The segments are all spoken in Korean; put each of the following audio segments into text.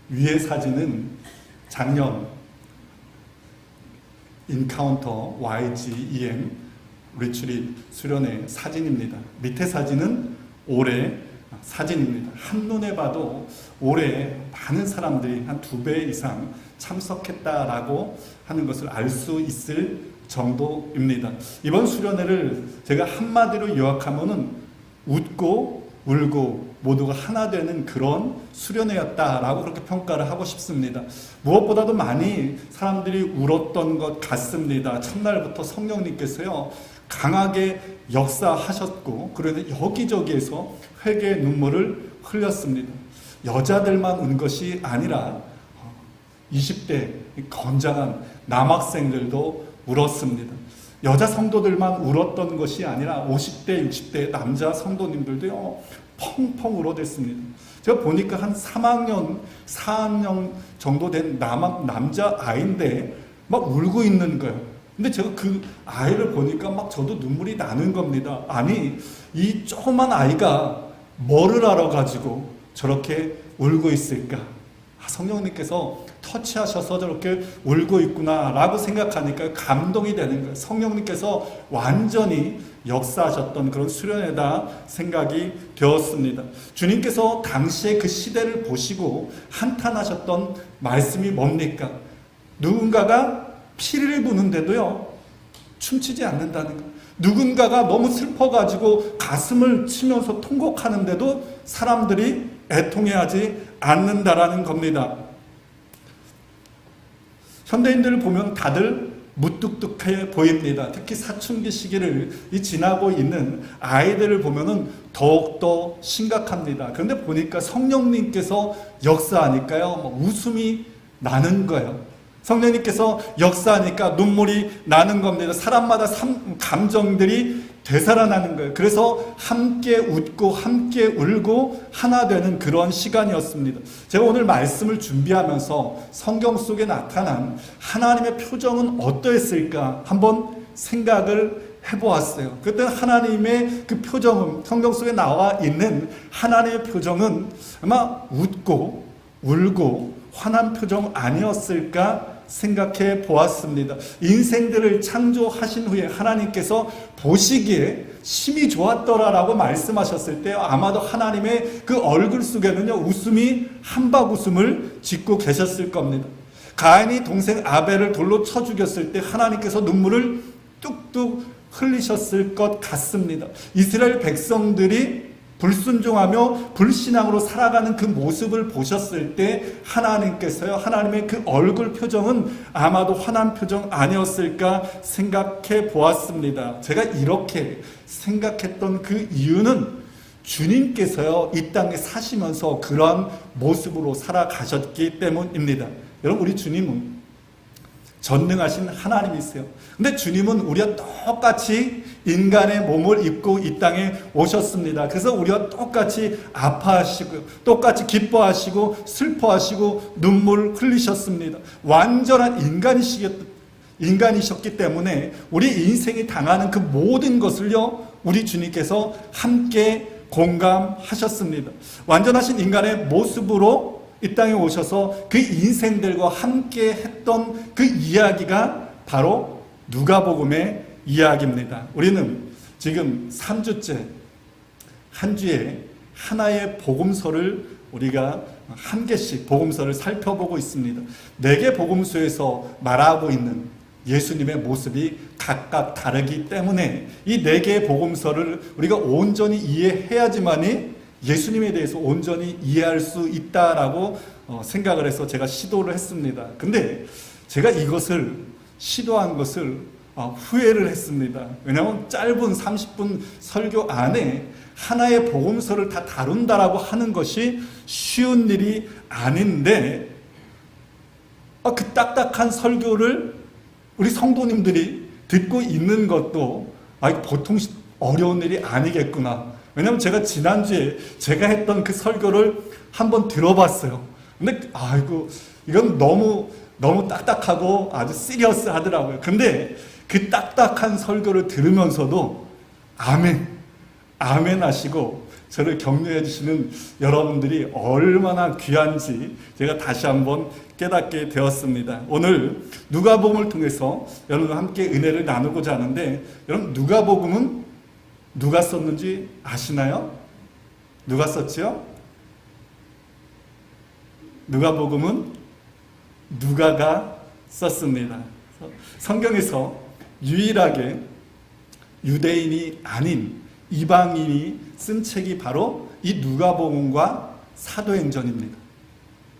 위의 사진은 작년 인카운터 YGEM 리트릿 수련회 사진입니다. 밑에 사진은 올해 사진입니다. 한눈에 봐도 올해 많은 사람들이 한 2배 이상 참석했다라고 하는 것을 알 수 있을 정도입니다. 이번 수련회를 제가 한마디로 요약하면은 웃고 울고 모두가 하나 되는 그런 수련회였다라고 그렇게 평가를 하고 싶습니다. 무엇보다도 많이 사람들이 울었던 것 같습니다. 첫날부터 성령님께서요 강하게 역사하셨고, 그런데 여기저기에서 회개의 눈물을 흘렸습니다. 여자들만 운 것이 아니라 20대 건장한 남학생들도 울었습니다. 여자 성도들만 울었던 것이 아니라 50대, 60대 남자 성도님들도요 펑펑 울어댔습니다. 제가 보니까 한 3학년, 4학년 정도 된 남자 아이인데 막 울고 있는 거예요. 근데 제가 그 아이를 보니까 막 저도 눈물이 나는 겁니다. 아니, 이 조그만 아이가 뭐를 알아가지고 저렇게 울고 있을까? 성령님께서 터치하셔서 저렇게 울고 있구나 라고 생각하니까 감동이 되는 거예요. 성령님께서 완전히 역사하셨던 그런 수련회다 생각이 되었습니다. 주님께서 당시에 그 시대를 보시고 한탄하셨던 말씀이 뭡니까? 누군가가 피를 부는데도요 춤추지 않는다는 거. 누군가가 너무 슬퍼가지고 가슴을 치면서 통곡하는데도 사람들이 애통해하지 않는다라는 겁니다. 현대인들을 보면 다들 무뚝뚝해 보입니다. 특히 사춘기 시기를 지나고 있는 아이들을 보면은 더욱더 심각합니다. 그런데 보니까 성령님께서 역사하니까요, 웃음이 나는 거예요. 성령님께서 역사하니까 눈물이 나는 겁니다. 사람마다 감정들이 되살아나는 거예요. 그래서 함께 웃고 함께 울고 하나 되는 그런 시간이었습니다. 제가 오늘 말씀을 준비하면서 성경 속에 나타난 하나님의 표정은 어떠했을까 한번 생각을 해보았어요. 그때 하나님의 그 표정은, 성경 속에 나와 있는 하나님의 표정은 아마 웃고 울고 환한 표정 아니었을까 생각해 보았습니다. 인생들을 창조하신 후에 하나님께서 보시기에 심히 좋았더라라고 말씀하셨을 때 아마도 하나님의 그 얼굴 속에는요 웃음이 한박 웃음을 짓고 계셨을 겁니다. 가인이 동생 아벨을 돌로 쳐 죽였을 때 하나님께서 눈물을 뚝뚝 흘리셨을 것 같습니다. 이스라엘 백성들이 불순종하며 불신앙으로 살아가는 그 모습을 보셨을 때 하나님께서요, 하나님의 그 얼굴 표정은 아마도 환한 표정 아니었을까 생각해 보았습니다. 제가 이렇게 생각했던 그 이유는 주님께서요 이 땅에 사시면서 그러한 모습으로 살아가셨기 때문입니다. 여러분, 우리 주님은 전능하신 하나님이세요. 근데 주님은 우리와 똑같이 인간의 몸을 입고 이 땅에 오셨습니다. 그래서 우리와 똑같이 아파하시고 똑같이 기뻐하시고 슬퍼하시고 눈물 흘리셨습니다. 완전한 인간이셨기 때문에 우리 인생이 당하는 그 모든 것을요 우리 주님께서 함께 공감하셨습니다. 완전하신 인간의 모습으로 이 땅에 오셔서 그 인생들과 함께 했던 그 이야기가 바로 누가복음의 이야기입니다. 우리는 지금 3주째 한 주에 하나의 복음서를 우리가 한 개씩 복음서를 살펴보고 있습니다. 4개 복음서에서 말하고 있는 예수님의 모습이 각각 다르기 때문에 이 4개의 복음서를 우리가 온전히 이해해야지만이 예수님에 대해서 온전히 이해할 수 있다라고 생각을 해서 제가 시도를 했습니다. 근데 제가 이것을 시도한 것을 후회를 했습니다. 왜냐하면 짧은 30분 설교 안에 하나의 복음서를 다 다룬다라고 하는 것이 쉬운 일이 아닌데 그 딱딱한 설교를 우리 성도님들이 듣고 있는 것도 보통 어려운 일이 아니겠구나. 왜냐하면 제가 지난주에 제가 했던 그 설교를 한번 들어봤어요. 근데 이건 너무 딱딱하고 아주 시리어스 하더라고요. 근데 그 딱딱한 설교를 들으면서도 아멘 하시고 저를 격려해 주시는 여러분들이 얼마나 귀한지 제가 다시 한번 깨닫게 되었습니다. 오늘 누가복음을 통해서 여러분과 함께 은혜를 나누고자 하는데, 여러분 누가복음은 누가 썼는지 아시나요? 누가 썼지요? 누가복음은 누가가 썼습니다. 성경에서 유일하게 유대인이 아닌 이방인이 쓴 책이 바로 이 누가복음과 사도행전입니다.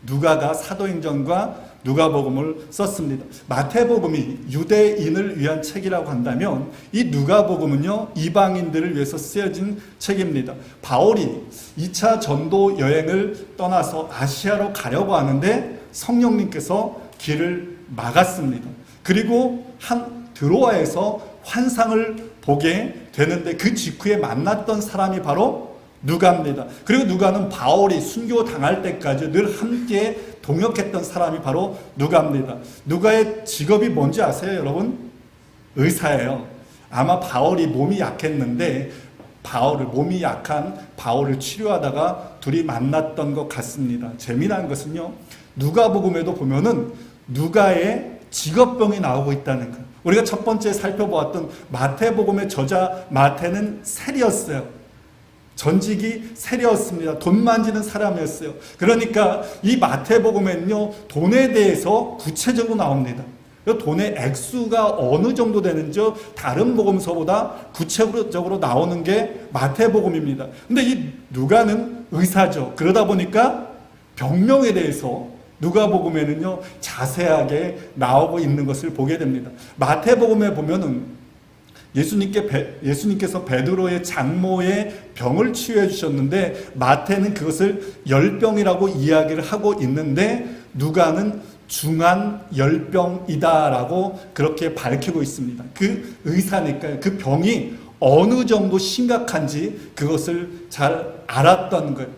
누가가 사도행전과 누가복음을 썼습니다. 마태복음이 유대인을 위한 책이라고 한다면 이 누가복음은요, 이방인들을 위해서 쓰여진 책입니다. 바울이 2차 전도 여행을 떠나서 아시아로 가려고 하는데 성령님께서 길을 막았습니다. 그리고 드로아에서 환상을 보게 되는데 그 직후에 만났던 사람이 바로 누가입니다. 그리고 누가는 바울이 순교 당할 때까지 늘 함께 동역했던 사람이 바로 누가입니다. 누가의 직업이 뭔지 아세요, 여러분? 의사예요. 아마 바울이 몸이 약했는데 몸이 약한 바울을 치료하다가 둘이 만났던 것 같습니다. 재미난 것은요, 누가복음에도 보면은 누가의 직업병이 나오고 있다는 거예요. 우리가 첫 번째 살펴보았던 마태복음의 저자 마태는 세리였어요. 전직이 세리였습니다. 돈 만지는 사람이었어요. 그러니까 이 마태복음에는요, 돈에 대해서 구체적으로 나옵니다. 돈의 액수가 어느 정도 되는지 다른 복음서보다 구체적으로 나오는 게 마태복음입니다. 근데 이 누가는 의사죠. 그러다 보니까 병명에 대해서 누가복음에는요, 자세하게 나오고 있는 것을 보게 됩니다. 마태복음에 보면은 예수님께서 베드로의 장모의 병을 치유해 주셨는데 마태는 그것을 열병이라고 이야기를 하고 있는데 누가는 중한 열병이다라고 그렇게 밝히고 있습니다. 그 의사니까요. 그 병이 어느 정도 심각한지 그것을 잘 알았던 거예요.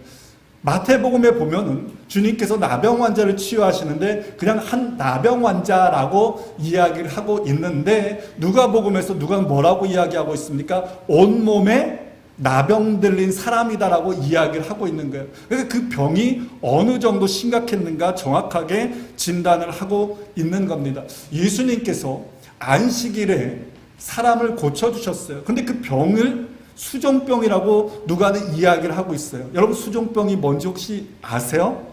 마태복음에 보면은 주님께서 나병 환자를 치유하시는데 그냥 한 나병 환자라고 이야기를 하고 있는데 누가복음에서 누가 뭐라고 이야기하고 있습니까? 온몸에 나병 들린 사람이다라고 이야기를 하고 있는 거예요. 그래서 그 병이 어느 정도 심각했는가 정확하게 진단을 하고 있는 겁니다. 예수님께서 안식일에 사람을 고쳐주셨어요. 근데 그 병을 수종병이라고 누가는 이야기를 하고 있어요. 여러분 수종병이 뭔지 혹시 아세요?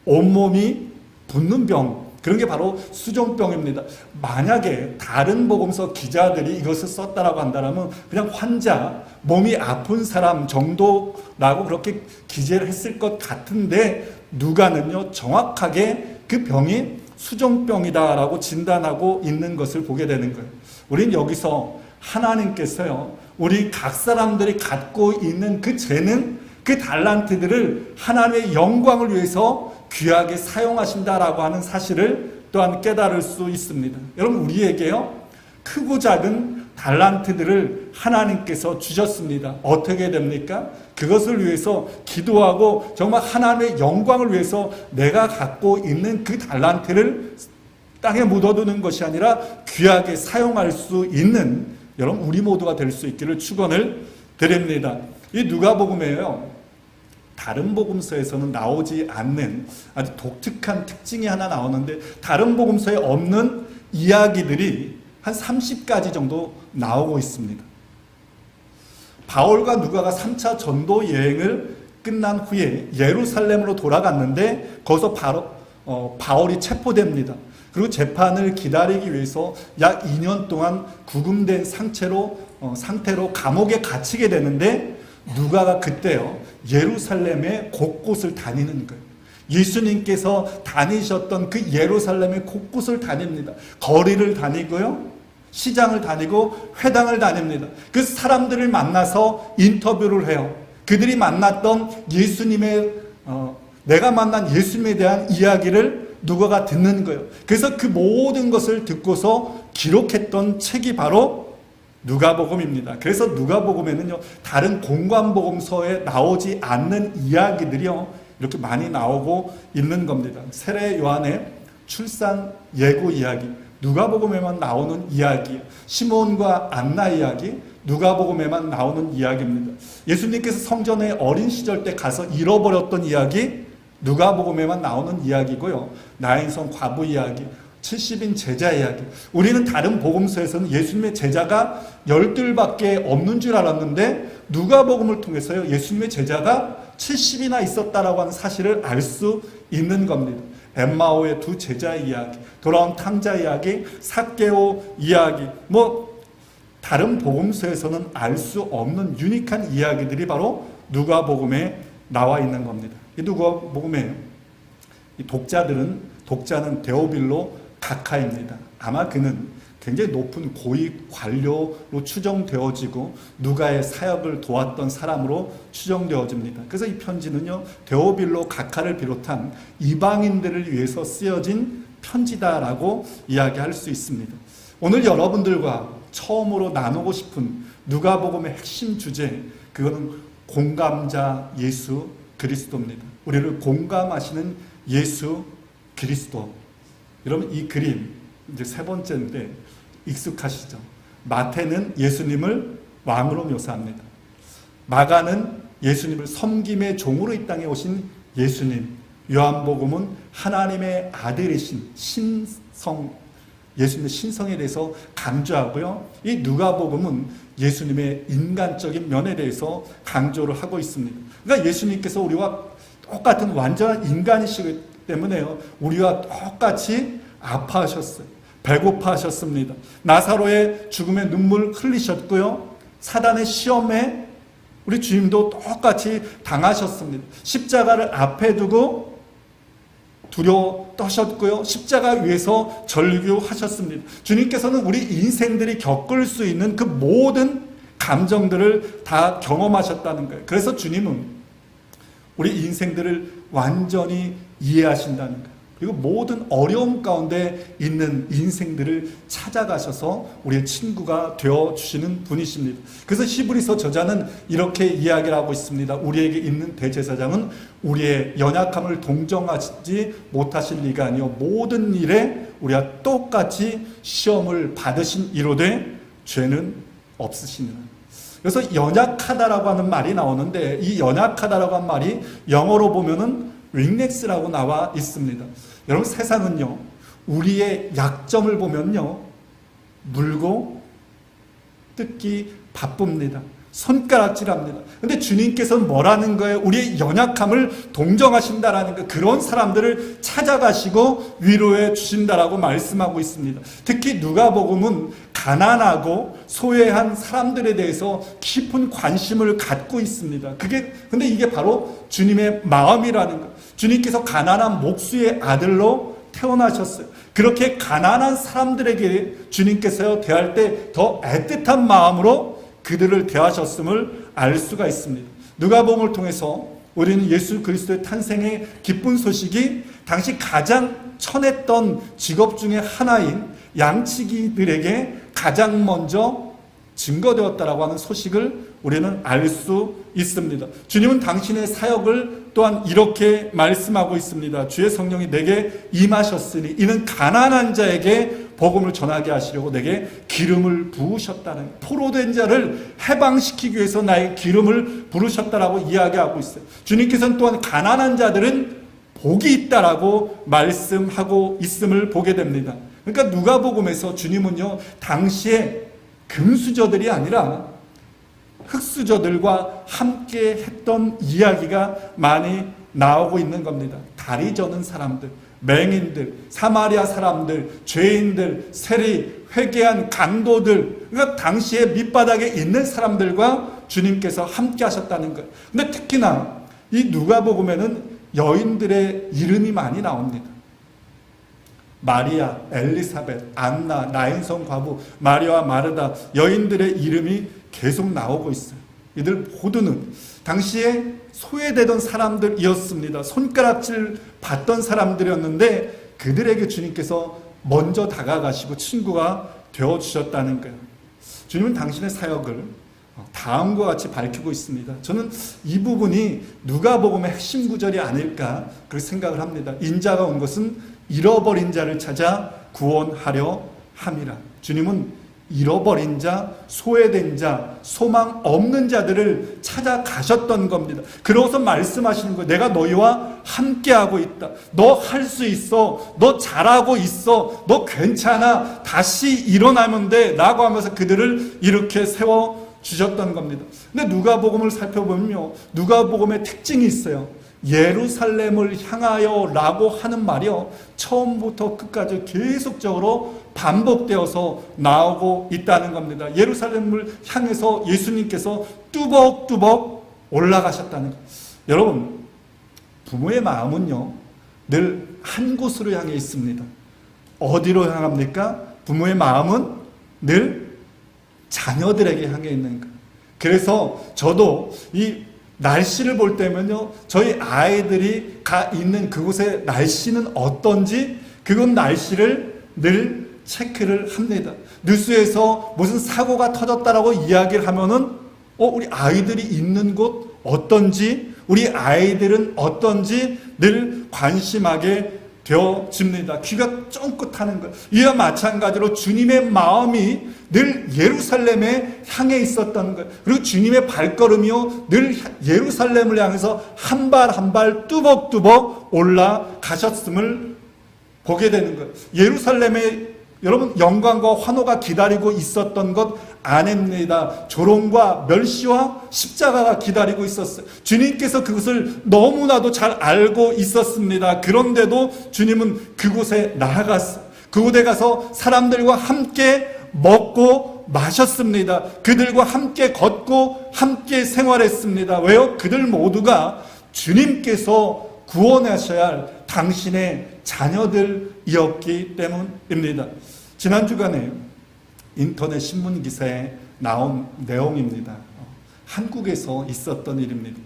온몸이 붓는 병. 그런 게 바로 수종병입니다. 만약에 다른 복음서 기자들이 이것을 썼다라고 한다면 그냥 환자, 몸이 아픈 사람 정도라고 그렇게 기재를 했을 것 같은데 누가는요, 정확하게 그 병이 수종병이다라고 진단하고 있는 것을 보게 되는 거예요. 우리는 여기서 하나님께서요, 우리 각 사람들이 갖고 있는 그 재능, 그 달란트들을 하나님의 영광을 위해서 귀하게 사용하신다라고 하는 사실을 또한 깨달을 수 있습니다. 여러분 우리에게요, 크고 작은 달란트들을 하나님께서 주셨습니다. 어떻게 됩니까? 그것을 위해서 기도하고 정말 하나님의 영광을 위해서 내가 갖고 있는 그 달란트를 땅에 묻어두는 것이 아니라 귀하게 사용할 수 있는 여러분 우리 모두가 될 수 있기를 축원을 드립니다. 이 누가복음에요, 다른 복음서에서는 나오지 않는 아주 독특한 특징이 하나 나오는데 다른 복음서에 없는 이야기들이 한 30가지 정도 나오고 있습니다. 바울과 누가가 3차 전도 여행을 끝난 후에 예루살렘으로 돌아갔는데 거기서 바울이 체포됩니다. 그리고 재판을 기다리기 위해서 약 2년 동안 구금된 상태로 감옥에 갇히게 되는데 누가가 그때요, 예루살렘의 곳곳을 다니는 거예요. 예수님께서 다니셨던 그 예루살렘의 곳곳을 다닙니다. 거리를 다니고요, 시장을 다니고 회당을 다닙니다. 그 사람들을 만나서 인터뷰를 해요. 그들이 만났던 내가 만난 예수님에 대한 이야기를 누가가 듣는 거예요. 그래서 그 모든 것을 듣고서 기록했던 책이 바로 누가복음입니다. 그래서 누가복음에는요, 다른 공관복음서에 나오지 않는 이야기들이요, 이렇게 많이 나오고 있는 겁니다. 세례 요한의 출산 예고 이야기, 누가복음에만 나오는 이야기, 시몬과 안나 이야기, 누가복음에만 나오는 이야기입니다. 예수님께서 성전에 어린 시절 때 가서 잃어버렸던 이야기, 누가복음에만 나오는 이야기고요. 나인성 과부 이야기, 70인 제자 이야기. 우리는 다른 복음서에서는 예수님의 제자가 12밖에 없는 줄 알았는데 누가복음을 통해서요, 예수님의 제자가 70이나 있었다라고 하는 사실을 알 수 있는 겁니다. 엠마오의 두 제자의 이야기, 돌아온 탕자 이야기, 삭개오 이야기, 다른 복음서에서는 알 수 없는 유니크한 이야기들이 바로 누가복음에 나와 있는 겁니다. 이 누가복음에 이 독자는 데오빌로 가카입니다. 아마 그는 굉장히 높은 고위 관료로 추정되어지고 누가의 사역을 도왔던 사람으로 추정되어집니다. 그래서 이 편지는요, 데오빌로 가카를 비롯한 이방인들을 위해서 쓰여진 편지다라고 이야기할 수 있습니다. 오늘 여러분들과 처음으로 나누고 싶은 누가복음의 핵심 주제, 그거는 공감자 예수 그리스도입니다. 우리를 공감하시는 예수 그리스도. 여러분, 이 그림 이제 세 번째인데 익숙하시죠? 마태는 예수님을 왕으로 묘사합니다. 마가는 예수님을 섬김의 종으로 이 땅에 오신 예수님, 요한복음은 하나님의 아들이신 예수님의 신성에 대해서 강조하고요. 이 누가복음은 예수님의 인간적인 면에 대해서 강조를 하고 있습니다. 그러니까 예수님께서 우리와 똑같은 완전한 인간이시기 때문에요, 우리와 똑같이 아파하셨어요. 배고파하셨습니다. 나사로의 죽음의 눈물 흘리셨고요. 사단의 시험에 우리 주님도 똑같이 당하셨습니다. 십자가를 앞에 두고 두려워 떠셨고요. 십자가 위에서 절규하셨습니다. 주님께서는 우리 인생들이 겪을 수 있는 그 모든 감정들을 다 경험하셨다는 거예요. 그래서 주님은 우리 인생들을 완전히 이해하신다는 거예요. 그리고 모든 어려움 가운데 있는 인생들을 찾아가셔서 우리의 친구가 되어주시는 분이십니다. 그래서 히브리서 저자는 이렇게 이야기를 하고 있습니다. 우리에게 있는 대제사장은 우리의 연약함을 동정하지 못하실 리가 아니요 모든 일에 우리와 똑같이 시험을 받으신 이로되 죄는 없으시니라. 그래서 연약하다라고 하는 말이 나오는데, 이 연약하다라고 하는 말이 영어로 보면은 weakness라고 나와 있습니다. 여러분, 세상은요, 우리의 약점을 보면요, 물고 뜯기 바쁩니다. 손가락질합니다. 근데 주님께서는 뭐라는 거예요? 우리의 연약함을 동정하신다라는 거, 그런 사람들을 찾아가시고 위로해 주신다라고 말씀하고 있습니다. 특히 누가복음은 가난하고 소외한 사람들에 대해서 깊은 관심을 갖고 있습니다. 근데 이게 바로 주님의 마음이라는 거. 주님께서 가난한 목수의 아들로 태어나셨어요. 그렇게 가난한 사람들에게 주님께서 대할 때 더 애틋한 마음으로 그들을 대하셨음을 알 수가 있습니다. 누가복음을 통해서 우리는 예수 그리스도의 탄생의 기쁜 소식이 당시 가장 천했던 직업 중에 하나인 양치기들에게 가장 먼저 증거되었다라고 하는 소식을 우리는 알 수 있습니다. 주님은 당신의 사역을 또한 이렇게 말씀하고 있습니다. 주의 성령이 내게 임하셨으니 이는 가난한 자에게 복음을 전하게 하시려고 내게 기름을 부으셨다는, 포로된 자를 해방시키기 위해서 나에게 기름을 부으셨다라고 이야기하고 있어요. 주님께서는 또한 가난한 자들은 복이 있다라고 말씀하고 있음을 보게 됩니다. 그러니까 누가복음에서 주님은요, 당시에 금수저들이 아니라 흙수저들과 함께 했던 이야기가 많이 나오고 있는 겁니다. 다리 저는 사람들, 맹인들, 사마리아 사람들, 죄인들, 세리, 회개한 강도들, 그러니까 당시에 밑바닥에 있는 사람들과 주님께서 함께 하셨다는 거예요. 근데 특히나 이 누가복음에는 여인들의 이름이 많이 나옵니다. 마리아, 엘리사벳, 안나, 나인성 과부, 마리아와 마르다, 여인들의 이름이 계속 나오고 있어요. 이들 모두는 당시에 소외되던 사람들이었습니다. 손가락질 받던 사람들이었는데 그들에게 주님께서 먼저 다가가시고 친구가 되어주셨다는 거예요. 주님은 당신의 사역을 다음과 같이 밝히고 있습니다. 저는 이 부분이 누가복음의 핵심 구절이 아닐까 그렇게 생각을 합니다. 인자가 온 것은 잃어버린 자를 찾아 구원하려 함이라. 주님은 잃어버린 자, 소외된 자, 소망 없는 자들을 찾아가셨던 겁니다. 그러고서 말씀하시는 거예요. 내가 너희와 함께하고 있다. 너 할 수 있어. 너 잘하고 있어. 너 괜찮아. 다시 일어나면 돼. 라고 하면서 그들을 이렇게 세워주셨던 겁니다. 근데 누가복음을 살펴보면요, 누가복음의 특징이 있어요. 예루살렘을 향하여 라고 하는 말이요, 처음부터 끝까지 계속적으로 반복되어서 나오고 있다는 겁니다. 예루살렘을 향해서 예수님께서 뚜벅뚜벅 올라가셨다는 것. 여러분, 부모의 마음은요, 늘 한 곳으로 향해 있습니다. 어디로 향합니까? 부모의 마음은 늘 자녀들에게 향해 있는 거예요. 그래서 저도 이 날씨를 볼 때면요, 저희 아이들이 가 있는 그곳의 날씨는 어떤지, 그곳 날씨를 늘 체크를 합니다. 뉴스에서 무슨 사고가 터졌다라고 이야기를 하면은 우리 아이들이 있는 곳 어떤지, 우리 아이들은 어떤지 늘 관심하게 되어집니다. 귀가 쫑긋하는 것. 이와 마찬가지로 주님의 마음이 늘 예루살렘에 향해 있었던 것. 그리고 주님의 발걸음이요, 늘 예루살렘을 향해서 한 발 한 발 뚜벅뚜벅 올라가셨음을 보게 되는 것. 예루살렘에 여러분 영광과 환호가 기다리고 있었던 것 아닙니다. 조롱과 멸시와 십자가가 기다리고 있었어요. 주님께서 그것을 너무나도 잘 알고 있었습니다. 그런데도 주님은 그곳에 나아갔어요. 그곳에 가서 사람들과 함께 먹고 마셨습니다. 그들과 함께 걷고 함께 생활했습니다. 왜요? 그들 모두가 주님께서 구원하셔야 할 당신의 자녀들이었기 때문입니다. 지난 주간에 인터넷 신문 기사에 나온 내용입니다. 한국에서 있었던 일입니다.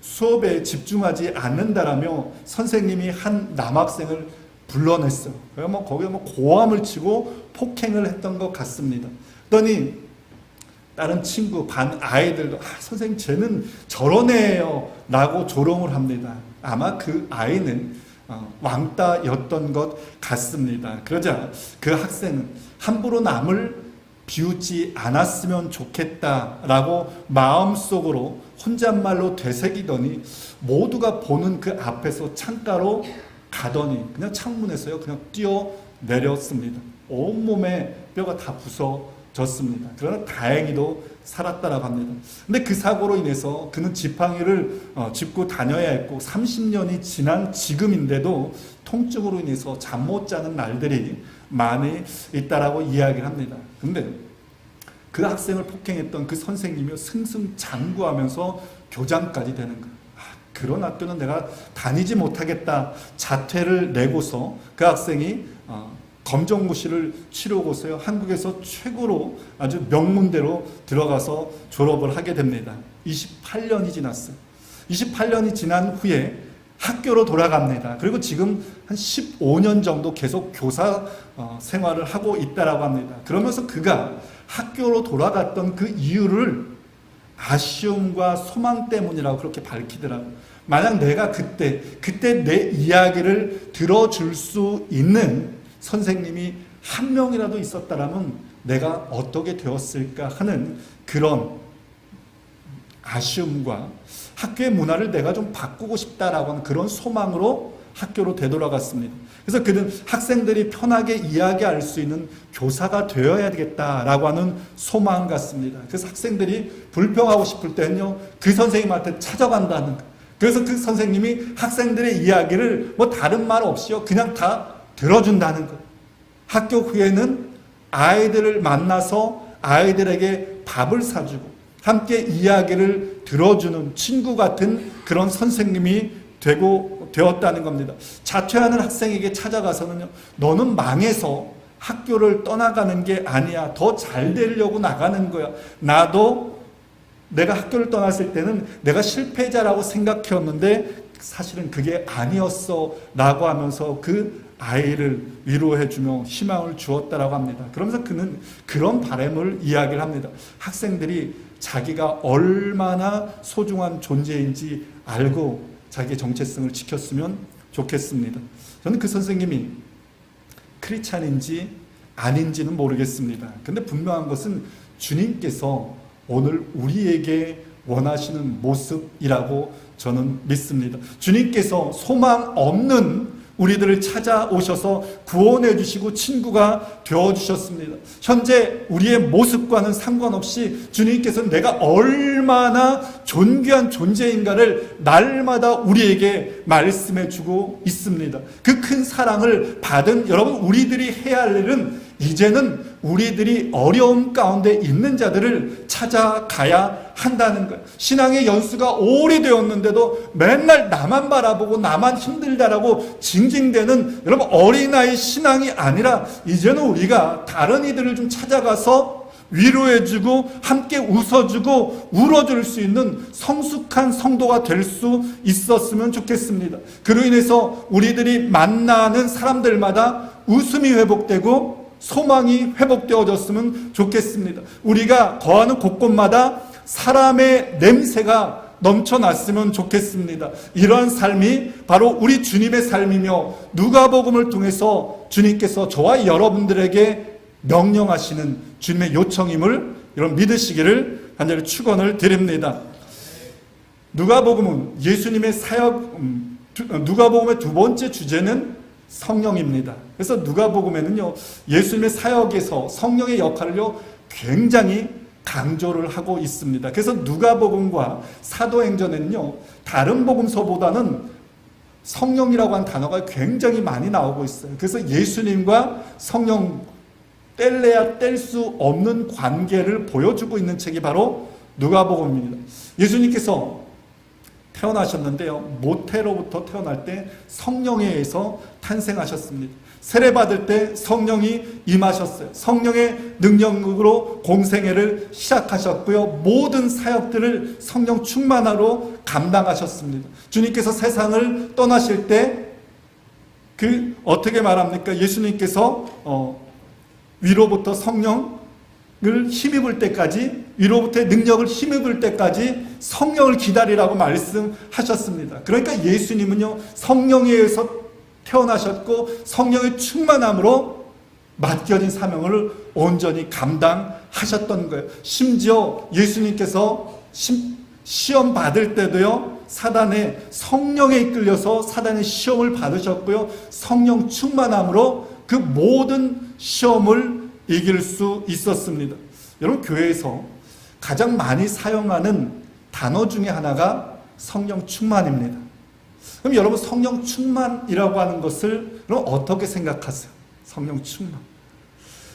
수업에 집중하지 않는다라며 선생님이 한 남학생을 불러냈어요. 거기에 고함을 치고 폭행을 했던 것 같습니다. 그랬더니 다른 친구, 반 아이들도 선생님 쟤는 저런 애예요 라고 조롱을 합니다. 아마 그 아이는 왕따였던 것 같습니다. 그러자 그 학생은 함부로 남을 비웃지 않았으면 좋겠다라고 마음속으로 혼잣말로 되새기더니 모두가 보는 그 앞에서 창가로 가더니 그냥 창문에서요, 그냥 뛰어내렸습니다. 온몸에 뼈가 다 부서졌습니다. 그러나 다행히도 살았다라고 합니다. 근데 그 사고로 인해서 그는 지팡이를 짚고 다녀야 했고 30년이 지난 지금인데도 통증으로 인해서 잠 못 자는 날들이 많이 있다라고 이야기를 합니다. 근데 그 학생을 폭행했던 그 선생님이 승승장구하면서 교장까지 되는 거예요. 그런 학교는 내가 다니지 못하겠다 자퇴를 내고서 그 학생이 검정고시를 치르고서요, 한국에서 최고로 아주 명문대로 들어가서 졸업을 하게 됩니다. 28년이 지났어요. 28년이 지난 후에 학교로 돌아갑니다. 그리고 지금 한 15년 정도 계속 교사 생활을 하고 있다라고 합니다. 그러면서 그가 학교로 돌아갔던 그 이유를 아쉬움과 소망 때문이라고 그렇게 밝히더라고요. 만약 내가 그때 내 이야기를 들어줄 수 있는 선생님이 한 명이라도 있었다라면 내가 어떻게 되었을까 하는 그런 아쉬움과 학교의 문화를 내가 좀 바꾸고 싶다라고 하는 그런 소망으로 학교로 되돌아갔습니다. 그래서 그는 학생들이 편하게 이야기할 수 있는 교사가 되어야 되겠다라고 하는 소망 같습니다. 그래서 학생들이 불평하고 싶을 때는요, 그 선생님한테 찾아간다는 거. 그래서 그 선생님이 학생들의 이야기를 다른 말 없이요, 그냥 다 들어준다는 것. 학교 후에는 아이들을 만나서 아이들에게 밥을 사주고 함께 이야기를 들어주는 친구 같은 그런 선생님이 되었다는 겁니다. 자퇴하는 학생에게 찾아가서는요, 너는 망해서 학교를 떠나가는 게 아니야. 더 잘 되려고 나가는 거야. 나도 내가 학교를 떠났을 때는 내가 실패자라고 생각했는데 사실은 그게 아니었어 라고 하면서 그 아이를 위로해주며 희망을 주었다라고 합니다. 그러면서 그는 그런 바람을 이야기를 합니다. 학생들이 자기가 얼마나 소중한 존재인지 알고 자기의 정체성을 지켰으면 좋겠습니다. 저는 그 선생님이 크리스찬인지 아닌지는 모르겠습니다. 근데 분명한 것은 주님께서 오늘 우리에게 원하시는 모습이라고 저는 믿습니다. 주님께서 소망 없는 우리들을 찾아오셔서 구원해 주시고 친구가 되어주셨습니다. 현재 우리의 모습과는 상관없이 주님께서는 내가 얼마나 존귀한 존재인가를 날마다 우리에게 말씀해 주고 있습니다. 그 큰 사랑을 받은 여러분, 우리들이 해야 할 일은 이제는 우리들이 어려움 가운데 있는 자들을 찾아가야 한다는 거예요. 신앙의 연수가 오래되었는데도 맨날 나만 바라보고 나만 힘들다라고 징징대는 여러분 어린아이 신앙이 아니라 이제는 우리가 다른 이들을 좀 찾아가서 위로해주고 함께 웃어주고 울어줄 수 있는 성숙한 성도가 될 수 있었으면 좋겠습니다. 그로 인해서 우리들이 만나는 사람들마다 웃음이 회복되고 소망이 회복되어졌으면 좋겠습니다. 우리가 거하는 곳곳마다 사람의 냄새가 넘쳐났으면 좋겠습니다. 이러한 삶이 바로 우리 주님의 삶이며 누가복음을 통해서 주님께서 저와 여러분들에게 명령하시는 주님의 요청임을 여러분 믿으시기를 간절히 축원을 드립니다. 누가복음은 예수님의 사역, 누가복음의 두 번째 주제는 성령입니다. 그래서 누가복음에는요, 예수님의 사역에서 성령의 역할을요 굉장히 강조를 하고 있습니다. 그래서 누가복음과 사도행전에는요 다른 복음서보다는 성령이라고 한 단어가 굉장히 많이 나오고 있어요. 그래서 예수님과 성령 뗄래야 뗄 수 없는 관계를 보여주고 있는 책이 바로 누가복음입니다. 예수님께서 태어나셨는데요, 모태로부터 태어날 때 성령에 의해서 탄생하셨습니다. 세례받을 때 성령이 임하셨어요. 성령의 능력으로 공생애를 시작하셨고요, 모든 사역들을 성령 충만하로 감당하셨습니다. 주님께서 세상을 떠나실 때 어떻게 말합니까? 예수님께서 위로부터 성령을 힘입을 때까지, 위로부터의 능력을 힘입을 때까지 성령을 기다리라고 말씀하셨습니다. 그러니까 예수님은요 성령에 의해서 태어나셨고 성령의 충만함으로 맡겨진 사명을 온전히 감당하셨던 거예요. 심지어 예수님께서 시험 받을 때도요 사단의 성령에 이끌려서 사단의 시험을 받으셨고요, 성령 충만함으로 그 모든 시험을 이길 수 있었습니다. 여러분, 교회에서 가장 많이 사용하는 단어 중에 하나가 성령 충만입니다. 그럼 여러분, 성령 충만이라고 하는 것을 여러분 어떻게 생각하세요? 성령 충만.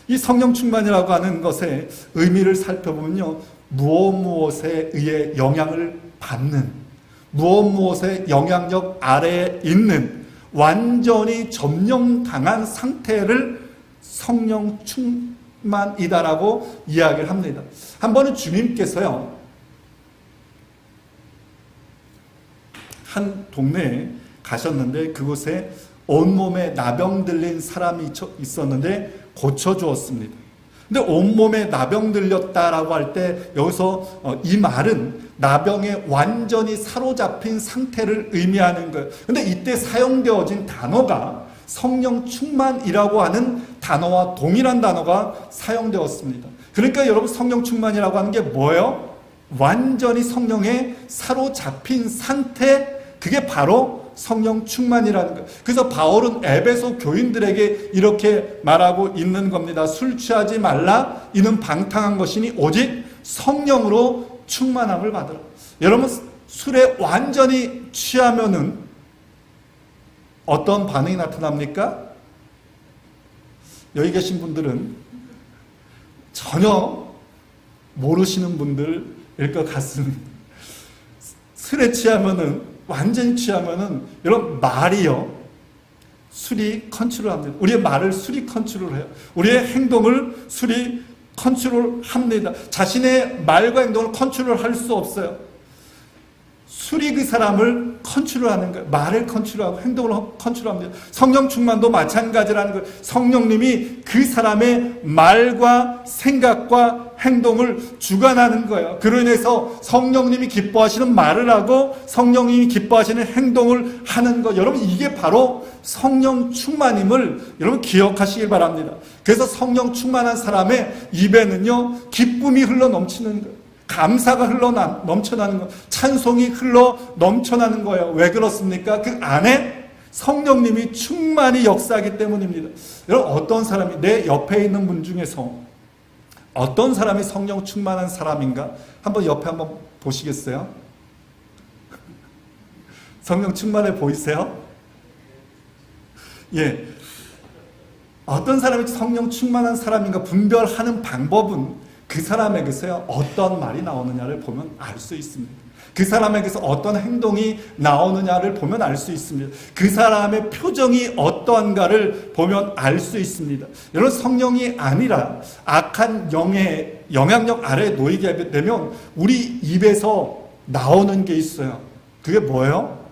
이 성령 충만이라고 하는 것의 의미를 살펴보면요, 무엇에 의해 영향을 받는, 무엇의 영향력 아래에 있는 완전히 점령당한 상태를 성령 충만이다라고 이야기를 합니다. 한 번은 주님께서요 한 동네에 가셨는데 그곳에 온몸에 나병 들린 사람이 있었는데 고쳐주었습니다. 근데 온몸에 나병 들렸다라고 할 때 여기서 이 말은 나병에 완전히 사로잡힌 상태를 의미하는 거예요. 근데 이때 사용되어진 단어가 성령 충만이라고 하는 단어와 동일한 단어가 사용되었습니다. 그러니까 여러분, 성령 충만이라고 하는 게 뭐예요? 완전히 성령에 사로잡힌 상태, 그게 바로 성령 충만이라는 거예요. 그래서 바울은 에베소 교인들에게 이렇게 말하고 있는 겁니다. 술 취하지 말라, 이는 방탕한 것이니 오직 성령으로 충만함을 받으라. 여러분, 술에 완전히 취하면은 어떤 반응이 나타납니까? 여기 계신 분들은 전혀 모르시는 분들일 것 같습니다. 술에 취하면은, 완전히 취하면은 여러분, 말이요 술이 컨트롤합니다. 우리의 말을 술이 컨트롤해요. 우리의 행동을 술이 컨트롤합니다. 자신의 말과 행동을 컨트롤할 수 없어요. 술이 그 사람을 컨트롤하는 거예요. 말을 컨트롤하고 행동을 컨트롤합니다. 성령 충만도 마찬가지라는 거예요. 성령님이 그 사람의 말과 생각과 행동을 주관하는 거예요. 그로 인해서 성령님이 기뻐하시는 말을 하고 성령님이 기뻐하시는 행동을 하는 것. 여러분, 이게 바로 성령 충만임을 여러분 기억하시길 바랍니다. 그래서 성령 충만한 사람의 입에는요, 기쁨이 흘러 넘치는 거예요. 감사가 흘러 넘쳐나는 거예요. 찬송이 흘러 넘쳐나는 거예요. 왜 그렇습니까? 그 안에 성령님이 충만히 역사하기 때문입니다. 여러분, 어떤 사람이, 내 옆에 있는 분 중에서 어떤 사람이 성령 충만한 사람인가? 한번 옆에 한번 보시겠어요? 성령 충만해 보이세요? 예. 어떤 사람이 성령 충만한 사람인가 분별하는 방법은 그 사람에게서 어떤 말이 나오느냐를 보면 알 수 있습니다. 그 사람에게서 어떤 행동이 나오느냐를 보면 알 수 있습니다. 그 사람의 표정이 어떠한가를 보면 알 수 있습니다. 여러분, 성령이 아니라 악한 영의 영향력 아래에 놓이게 되면 우리 입에서 나오는 게 있어요. 그게 뭐예요?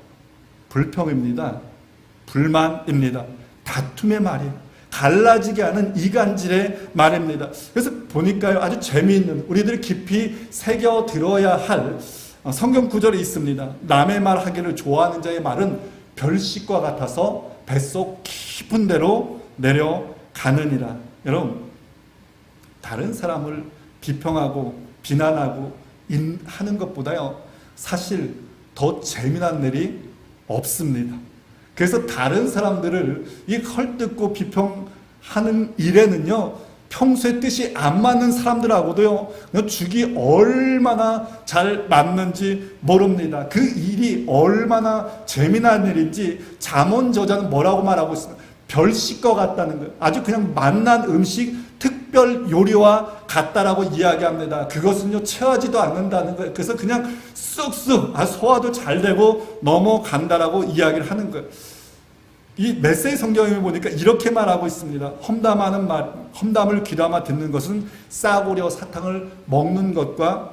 불평입니다. 불만입니다. 다툼의 말이에요. 갈라지게 하는 이간질의 말입니다. 그래서 보니까요, 아주 재미있는, 우리들이 깊이 새겨 들어야 할 성경 구절이 있습니다. 남의 말 하기를 좋아하는 자의 말은 별식과 같아서 뱃속 깊은 데로 내려가느니라. 여러분, 다른 사람을 비평하고 비난하고 하는 것보다요, 사실 더 재미난 일이 없습니다. 그래서 다른 사람들을 이 헐뜯고 비평하는 일에는요, 평소에 뜻이 안 맞는 사람들하고도요, 죽이 얼마나 잘 맞는지 모릅니다. 그 일이 얼마나 재미난 일인지 잠언저자는 뭐라고 말하고 있습니다. 별식과 같다는 거예요. 아주 그냥 맛난 음식, 특별 요리와 같다라고 이야기합니다. 그것은요, 체하지도 않는다는 거예요. 그래서 그냥 쑥쑥 소화도 잘 되고 넘어간다라고 이야기를 하는 거예요. 이 메시지 성경에 보니까 이렇게 말하고 있습니다. 험담을 귀담아 듣는 것은 싸구려 사탕을 먹는 것과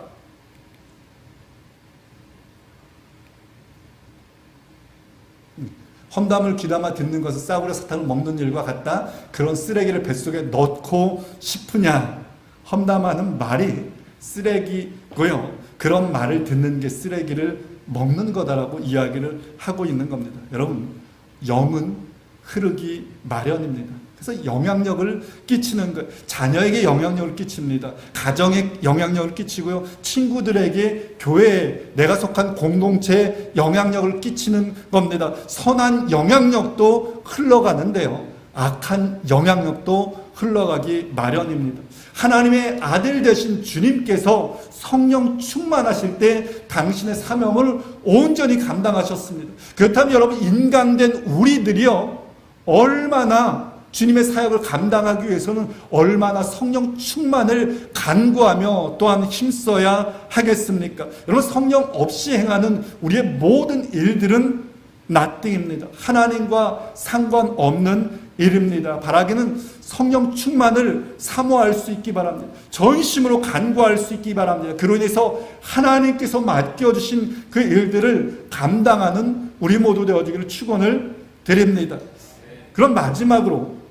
험담을 귀담아 듣는 것은 싸구려 사탕을 먹는 일과 같다. 그런 쓰레기를 뱃속에 넣고 싶으냐. 험담하는 말이 쓰레기고요. 그런 말을 듣는 게 쓰레기를 먹는 거다라고 이야기를 하고 있는 겁니다. 여러분, 영은 흐르기 마련입니다. 그래서 영향력을 끼치는 것, 자녀에게 영향력을 끼칩니다. 가정에 영향력을 끼치고요. 친구들에게, 교회에, 내가 속한 공동체에 영향력을 끼치는 겁니다. 선한 영향력도 흘러가는데요, 악한 영향력도 흘러가기 마련입니다. 하나님의 아들 되신 주님께서 성령 충만하실 때 당신의 사명을 온전히 감당하셨습니다. 그렇다면 여러분, 인간된 우리들이요, 얼마나 주님의 사역을 감당하기 위해서는 얼마나 성령 충만을 간구하며 또한 힘써야 하겠습니까? 여러분, 성령 없이 행하는 우리의 모든 일들은 nothing입니다. 하나님과 상관없는 일입니다. 바라기는 성령 충만을 사모할 수 있기 바랍니다. 전심으로 간구할 수 있기 바랍니다. 그로 인해서 하나님께서 맡겨주신 그 일들을 감당하는 우리 모두 되어지기를 축원을 드립니다. 그럼 마지막으로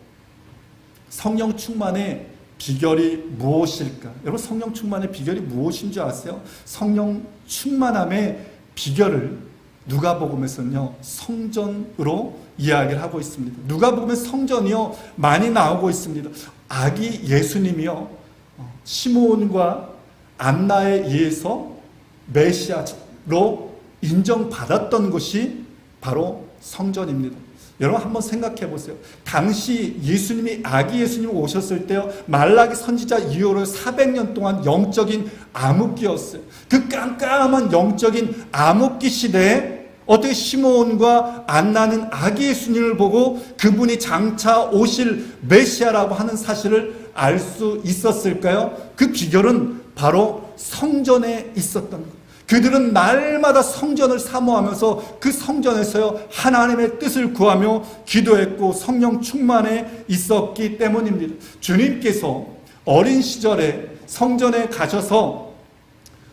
성령 충만의 비결이 무엇일까? 여러분, 성령 충만의 비결이 무엇인 줄 아세요? 성령 충만함의 비결을 누가복음에서는요, 성전으로 이야기를 하고 있습니다. 누가복음의 성전이요, 많이 나오고 있습니다. 아기 예수님이요, 시므온과 안나에 의해서 메시아로 인정받았던 곳이 바로 성전입니다. 여러분, 한번 생각해 보세요. 당시 예수님이, 아기 예수님이 오셨을 때요, 말라기 선지자 이후로 400년 동안 영적인 암흑기였어요. 그 깜깜한 영적인 암흑기 시대에 어떻게 시므온과 안나는 아기 예수님을 보고 그분이 장차 오실 메시아라고 하는 사실을 알 수 있었을까요? 그 비결은 바로 성전에 있었던 것. 그들은 날마다 성전을 사모하면서 그 성전에서요, 하나님의 뜻을 구하며 기도했고 성령 충만에 있었기 때문입니다. 주님께서 어린 시절에 성전에 가셔서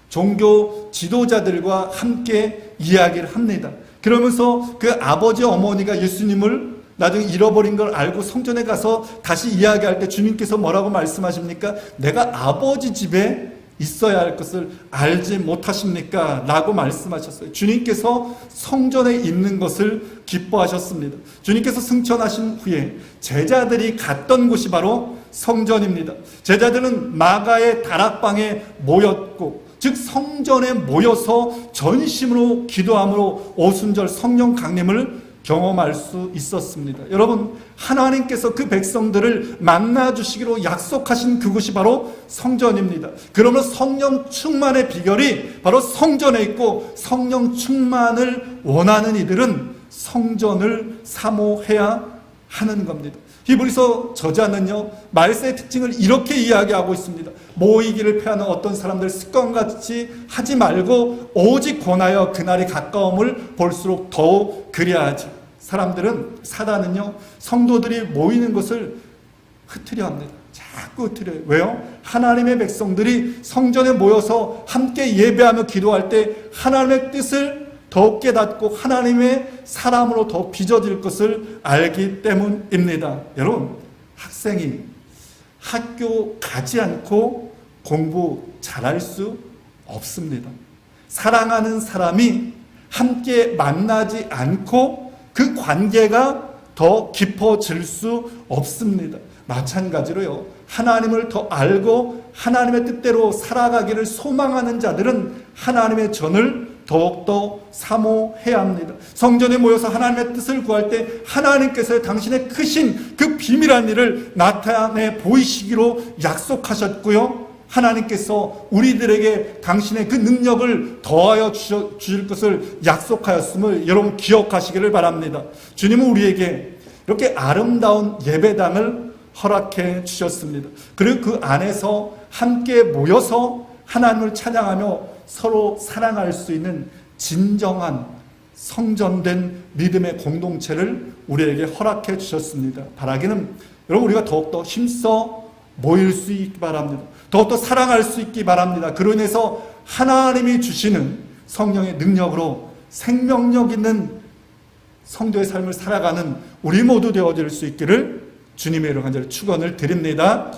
종교 지도자들과 함께 이야기를 합니다. 그러면서 그 아버지 어머니가 예수님을 나중에 잃어버린 걸 알고 성전에 가서 다시 이야기할 때 주님께서 뭐라고 말씀하십니까? 내가 아버지 집에 있어야 할 것을 알지 못하십니까? 라고 말씀하셨어요. 주님께서 성전에 있는 것을 기뻐하셨습니다. 주님께서 승천하신 후에 제자들이 갔던 곳이 바로 성전입니다. 제자들은 마가의 다락방에 모였고, 즉 성전에 모여서 전심으로 기도함으로 오순절 성령 강림을 경험할 수 있었습니다. 여러분, 하나님께서 그 백성들을 만나 주시기로 약속하신 그곳이 바로 성전입니다. 그러면 성령 충만의 비결이 바로 성전에 있고, 성령 충만을 원하는 이들은 성전을 사모해야 하는 겁니다. 히브리서 저자는요, 말세의 특징을 이렇게 이야기하고 있습니다. 모이기를 패하는 어떤 사람들 습관같이 하지 말고 오직 권하여 그날이 가까움을 볼수록 더욱 그리하지. 사람들은, 사단은요, 성도들이 모이는 것을 흐트려 합니다. 자꾸 흐트려요. 왜요? 하나님의 백성들이 성전에 모여서 함께 예배하며 기도할 때 하나님의 뜻을 더욱 깨닫고 하나님의 사람으로 더 빚어질 것을 알기 때문입니다. 여러분, 학생이 학교 가지 않고 공부 잘할 수 없습니다. 사랑하는 사람이 함께 만나지 않고 그 관계가 더 깊어질 수 없습니다. 마찬가지로요, 하나님을 더 알고 하나님의 뜻대로 살아가기를 소망하는 자들은 하나님의 전을 더욱더 사모해야 합니다. 성전에 모여서 하나님의 뜻을 구할 때 하나님께서 당신의 크신 그 비밀한 일을 나타내 보이시기로 약속하셨고요, 하나님께서 우리들에게 당신의 그 능력을 더하여 주실 것을 약속하였음을 여러분 기억하시기를 바랍니다. 주님은 우리에게 이렇게 아름다운 예배당을 허락해 주셨습니다. 그리고 그 안에서 함께 모여서 하나님을 찬양하며 서로 사랑할 수 있는 진정한 성전된 믿음의 공동체를 우리에게 허락해 주셨습니다. 바라기는 여러분, 우리가 더욱더 힘써 모일 수 있기 바랍니다. 더욱더 사랑할 수 있기 바랍니다. 그로 인해서 하나님이 주시는 성령의 능력으로 생명력 있는 성도의 삶을 살아가는 우리 모두 되어질 수 있기를 주님의 이름 간절히 축원을 드립니다.